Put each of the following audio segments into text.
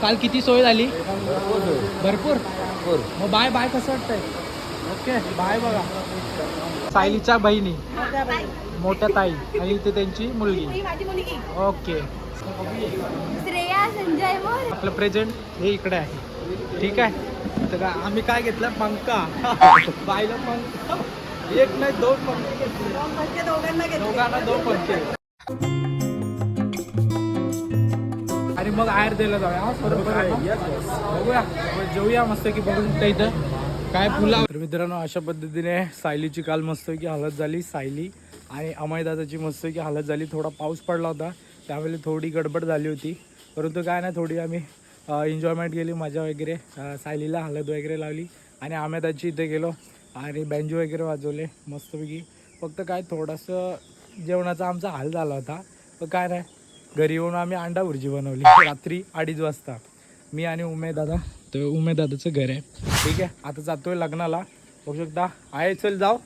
काल किती सोय झाली? भरपूर. मग बाय बाय कसं वाटतंय? Okay bye. बघा सायलीच्या बहिणी, मोठ्या ताई आणि इथे त्यांची मुलगी. ओके श्रेया संजय मोरे. आपलं प्रेझेंट हे इकडे आहे. ठीक आहे. तर आम्ही काय घेतलं? पंखा. बायला पंखा एक नाही दोन पंखे घेतले. दोघांना दोन पंखे. आणि मग आयर द्यायला जाऊया. बघूया जेऊया मस्त की. बघू शकता इथं काय फुला. तर मित्रांनो अशा पद्धतीने सायलीची काल मस्त की हालत झाली. सायली आणि अमयदादाची मस्त की हालत झाली. थोडा पाऊस पडला होता त्यावेळी थोडी गडबड झाली होती. परंतु काय नाही थोडी आम्ही एन्जॉयमेंट केली, मजा वगैरे. सायलीला हळद वगैरे लावली आणि अमयदादाची इथे गेलो आणि बँजो वगैरे वाजवले मस्तपैकी. फक्त काय थोडंसं जेवणाचा आमचा हाल झाला होता. पण काय नाही घरी येऊन आम्ही अंडा भुर्जी बनवली रात्री 2:30 वाजता मी आणि उमेदादा. तर उमेदादाचं घर आहे. ठीक आहे. आता जातोय लग्नाला. बघू शकता. आहे चल जाऊ.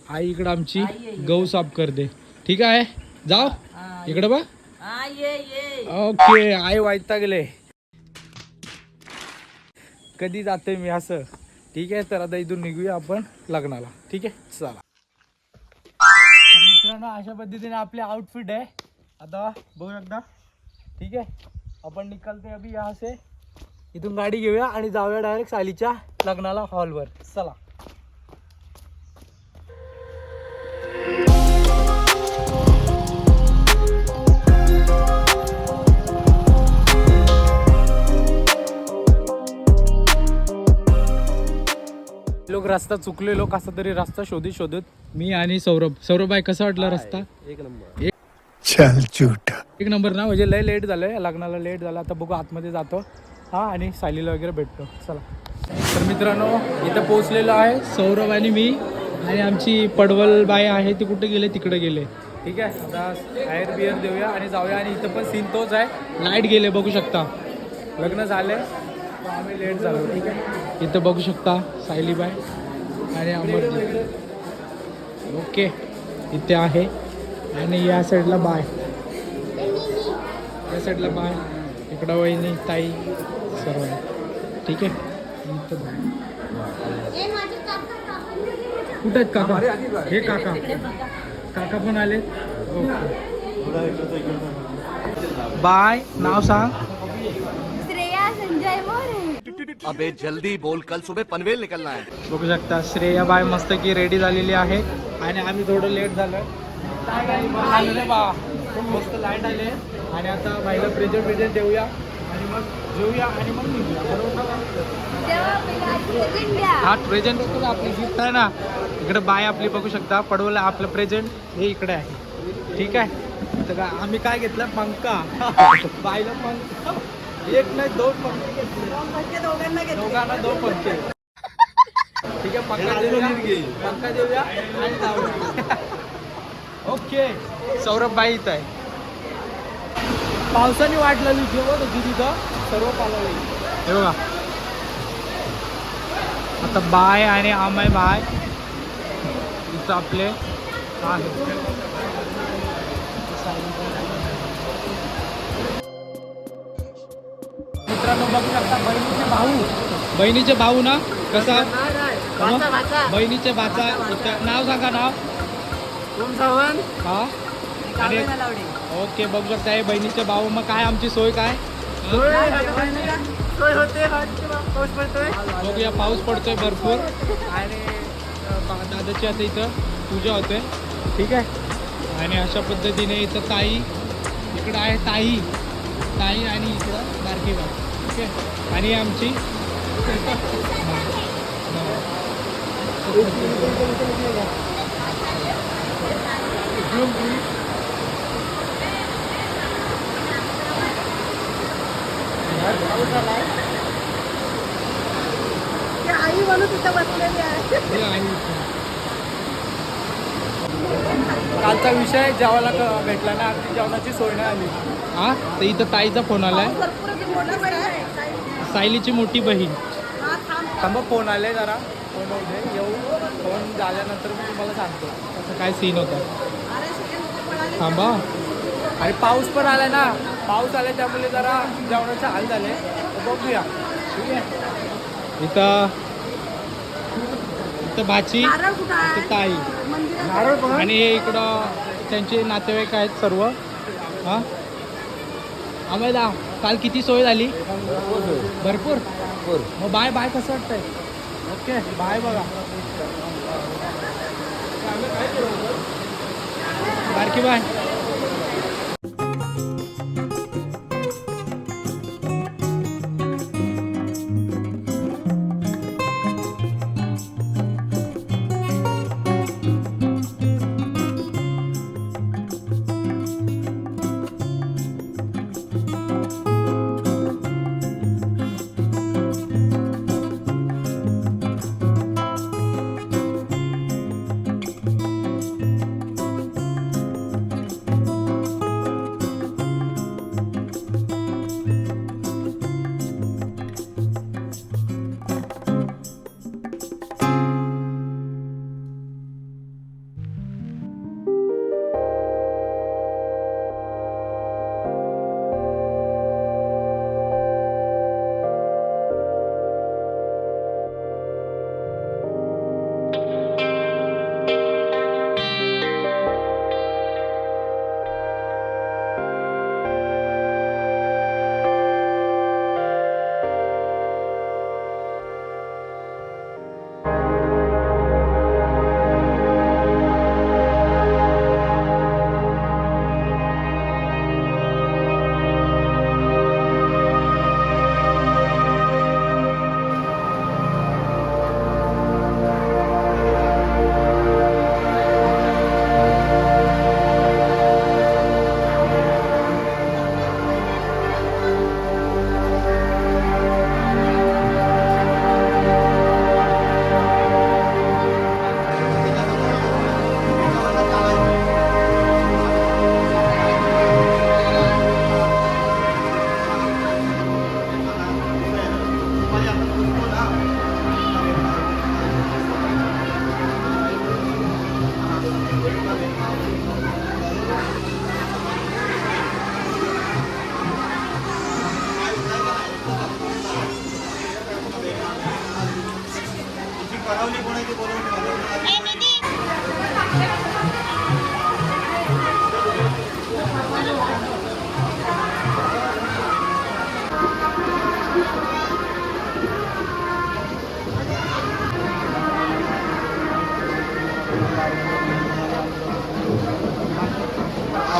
आई इकडं आमची गहू साफ करते. ठीक आहे जाऊ इकडं बघ. ओके आई वैतागले कधी जाते मी असं. ठीक आहे. तर आता इथून निघूया आपण लग्नाला. ठीक आहे चला. तर मित्रांनो अशा पद्धतीने आपले आउटफिट आहे. आता बघू शकता. ठीक आहे. आपण निकलते अभी यहाँ से. इथून गाडी घेऊया आणि जाऊया डायरेक्ट सायलीच्या लग्नाला हॉलवर. चला. लोक रस्ता चुकलेलो कसा तरी रस्ता शोधत मी आणि सौरभ भाई कसा वाटला रस्ता? एक नंबर. एक नंबर ना. म्हणजे लय लेट झालंय लग्नाला. लेट झाला. आता बघू आतमध्ये जातो हा आणि सायलीला वगैरे भेटतो. चला. तर मित्रांनो इथं पोहोचलेलो आहे सौरभ आणि मी. आणि आमची पडवल बाई आहे ती कुठे गेले? तिकडे गेले. ठीक आहे. आता आयर बियर देऊया आणि जाऊया. आणि इथं पण सीन तोच आहे. लाईट गेले बघू शकता. लग्न झाले आम्ही लेट झालो. ठीक आहे. इथं बघू शकता सायली बाई आणि अमरजी. ओके इथे आहे. आणि या साईडला बाय, या साईडला बाय, इकडं वहिनी ताई सर्व आहे. ठीक आहे. इथं कुठे आहेत काका? हे काका काका पण आले. बाय. नाव सांग. श्रेया संजय मोरे. अबे जल्दी बोल, कल सुबह पनवेल निकलना है. बघू शकता श्रेया बाय मस्त की रेडी झालेली आहे. आणि आम्ही थोडं लेट झालं. मस्त लाईट आले. आणि आता बाईला प्रेझेंट देऊया आणि मग जेऊया आणि मग निघूया. हा प्रेझेंट होतो ना आपली गिफ्ट आहे ना. इकडे बाय आपली बघू शकता. पडवलं आपलं प्रेझेंट हे इकडे आहे. ठीक आहे. तर आम्ही काय घेतलं? पंखा. बाईला पंखा एक नाही दोन पंखे घेतले. दोघांना दोन पंखे. ठीक आहे. पंखा देऊया आणि जाऊया. ओके. सौरभ बाई इथं आहे. पावसाने वाट लागली जेवत होती तिथं सर्व पालावली. हे बघा आता बाय आणि आमाय बाय इथं आपले आहे. मित्रांनो बघू शकता बहिणीचे भाऊ ना. कसा? बहिणीचे भाचा. नाव सांगा नाव. हा आणि ओके बघू शकता हे बहिणीचे भाऊ. मग काय आमची सोय काय? बघूया पाऊस पडतोय भरपूर. आणि दादाची आता इथं पूजा होते. ठीक आहे. आणि अशा पद्धतीने इथं ताई इकडं आहे. ताई आणि इकडं बारकी बाई. ठीक आहे. आणि आमची आई म्हणून तिथं बसलेली आहे. कालचा विषय जेवायला भेटला ना. आमची जेवणाची सोय नाही आली. हा तर इथं ताईचा फोन आलाय. सायलीची मोठी बहीण. थांबा फोन आले जरा. फोन होते येऊ. फोन झाल्यानंतर मी तुम्हाला सांगतो कसं काय सीन होता. थांबा. अरे पाऊस पण आलाय ना. पाऊस आला त्यामुळे जरा जेवणाचे हाल झाले. तर बघूया. ठीक आहे. इथं भाची, नारळ कुठं आहे? इथं ताई मंदिरात आणि हे इकडं त्यांचे नातेवाईक आहेत सर्व. हां आम्हाला काल किती सोय झाली? भरपूर. मग बाय बाय कसं वाटतंय? Okay bye. बघा बारकी बाय.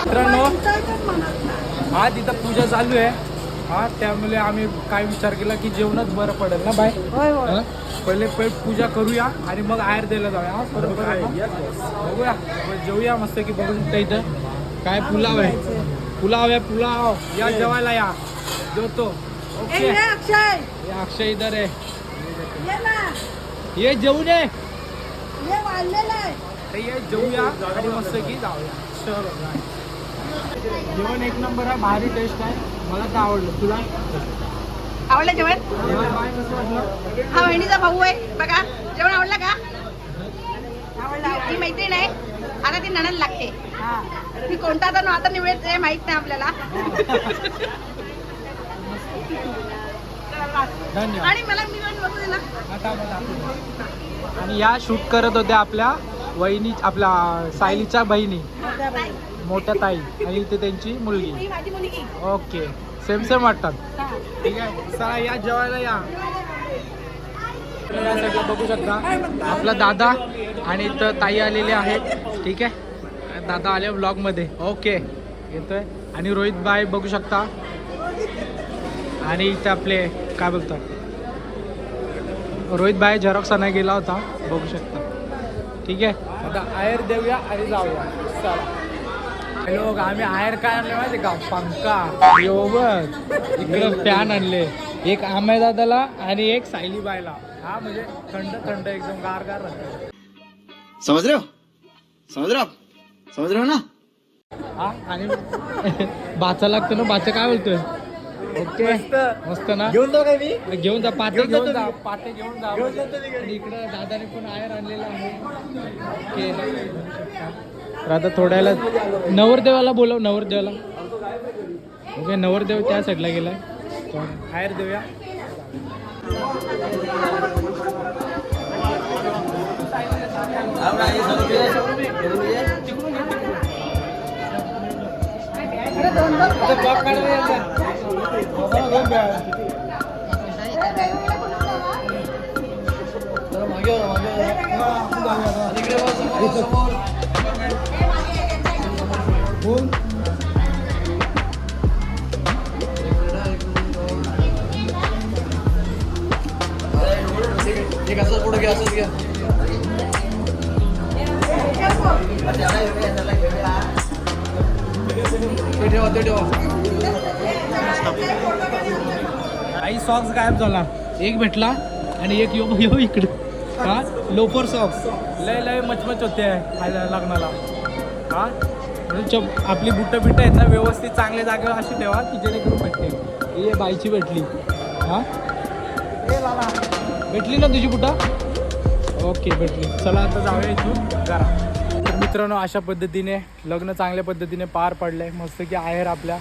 मित्रांनो हा तिथं पूजा चालू आहे. हा त्यामुळे आम्ही काय विचार केला की जेवणच बरं पडेल ना बाय. हा? पहिले पूजा करूया आणि मग आयर द्यायला जाऊया. हा बरोबर आहे. बघूया जेवूया मस्त की. बघू शकता इथं काय पुलाव आहे. पुलाव आहे. पुलाव या जेवायला या. जेवतो. ओके अक्षय इधर आहे. ये जेवून ये. ये जेवूया आणि मस्त की जाऊया. चलो जेवण एक नंबर आहे. भारी टेस्ट आहे. मला तर आवडलं. तुला आवडलं जेवण? काय कसं वाटलं? हा बहिणीचा भाऊ आहे बघा. जेवण आवडलं का? आवडलं. ही मैत्रीण आहे. आता ती नणंद लागते. ती कोणता तर आता निवडायचं माहित नाही आपल्याला. धन्यवाद. आणि मला मी बघू दे ना. आणि या शूट करत होत्या आपल्या वहिनी, आपल्या सायलीच्या बहिणी, मोठ्या ताई आणि इथे त्यांची मुलगी. ही माझी मुलगी. ओके सेम सेम वाटतात. ठीक आहे चला या जेवायला या. या साईडला बघू शकता आपला दादा आणि इथं ताई आलेले आहेत. ठीक आहे दादा आले व्लॉग मध्ये. ओके येतोय. आणि रोहित बाई बघू शकता. आणि इथं आपले काय बोलतात रोहित बाई झेरॉक्स आणायला गेला होता. बघू शकता. ठीक आहे आता आयर देऊया आणि जाऊया. चला हॅलो आम्ही आयर काय आणले माहिती का? पंखा बघ इकडं फॅन आणले. एक आम्या दादाला आणि एक सायली बायला. हा म्हणजे थंड थंड एकदम गार गार राहते. समझ रहे हो? समझ रहे हो आप? समझ रहे हो ना? हा आणि बाचा लागतो ना. बाचा काय बोलतोय? ओके मस्त ना. घेऊन जाऊ काय मी? घेऊन जा. पाते घेऊन घेऊन जातो जा. मी. पाते घेऊन जा. घेऊन जातो मी घरी. आणि इकडं दादाने पण आयर आणलेला आहे. ओके तर आता थोड्याला नवरदेवाला बोलव. नवरदेवाला ओके नवरदेव त्या साईडला गेलाय तर बाहेर देऊया. पुढे घ्या असंच घ्या. काही सॉक्स गायब झाला एक भेटला आणि एक यो इकडे हा लोफर सॉक्स लय लय मचमच होते लग्नाला हा म्हणून आपली बुटं बिटं आहेत ना व्यवस्थित चांगल्या जागेवर अशी ठेवा की जेणेकरून भेटते. ही बाईची भेटली हा भेटली ना तुझी बुटं ओके भेटली. चला आता जाऊया इथून घरा. तर मित्रांनो अशा पद्धतीने लग्न चांगल्या पद्धतीने पार पडलंय मस्त की आहेर आपल्या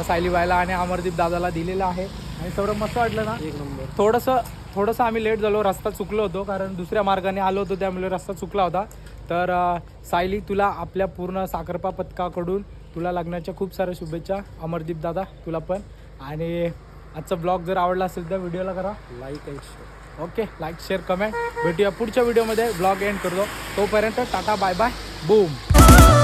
सायलीबाईला आणि अमरदीप दादाला दिलेलं आहे आणि सगळं मस्त वाटलं ना एक नंबर. थोडंसं आम्ही लेट झालो रस्ता चुकलो होतो कारण दुसऱ्या मार्गाने आलो होतो त्यामुळे रस्ता चुकला होता. तर सायली तुला आपल्या पूर्ण साखरपा पथकाकडून तुला लग्नाच्या खूप साऱ्या शुभेच्छा. अमरदीप दादा तुला पण. आणि आजचा ब्लॉग जर आवडला असेल तर व्हिडिओला करा लाईक आणि share. Okay like share comment भेटूया पुढच्या व्हिडिओमध्ये. ब्लॉग एंड करतो तोपर्यंत टाटा बाय बाय बूम.